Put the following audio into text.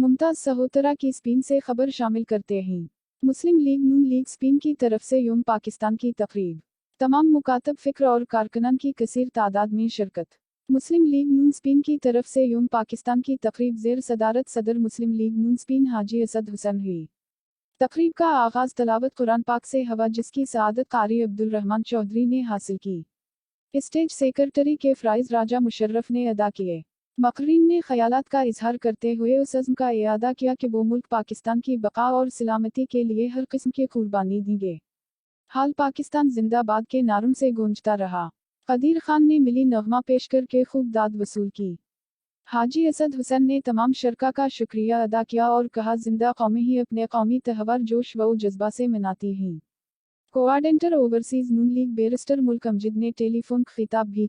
मुमताज सहोतरा की स्पेन से खबर शामिल करते हैं। मुस्लिम लीग नून लीग स्पेन की तरफ से यौम पाकिस्तान की तकरीब। तमाम मुकातब फ़िक्र और कारकुनान की कसीर तादाद में शिरकत। मुस्लिम लीग नून स्पेन की तरफ से यौम पाकिस्तान की तकरीब ज़ेर सदारत सदर मुस्लिम लीग नून स्पेन हाजी असद हुसैन हुई। तकरीब का आगाज़ तलावत कुरान पाक से हवा जिसकी सआदत कारी अब्दुल रहमान चौधरी ने हासिल की। स्टेज सेक्रेटरी के फ़राइज़ राजा मुशर्रफ ने अदा किए। मक़रीन ने ख़यालात का इजहार करते हुए उस अज़्म का इआदा किया कि वो मुल्क पाकिस्तान की बका और सलामती के लिए हर किस्म की कुर्बानी देंगे। हाल पाकिस्तान जिंदाबाद के नारों से गूंजता रहा। कदीर खान ने मिली नगमा पेश करके खूब दाद वसूल की। हाजी असद हुसैन ने तमाम शरका का शुक्रिया अदा किया और कहा जिंदा कौमें ही अपने कौमी तहवार जोश व जज्बा से मनाती हैं। कोआर्डिनेटर ओवरसीज नून लीग बैरिस्टर मुल्क अमजद ने टेलीफोन खिताब भी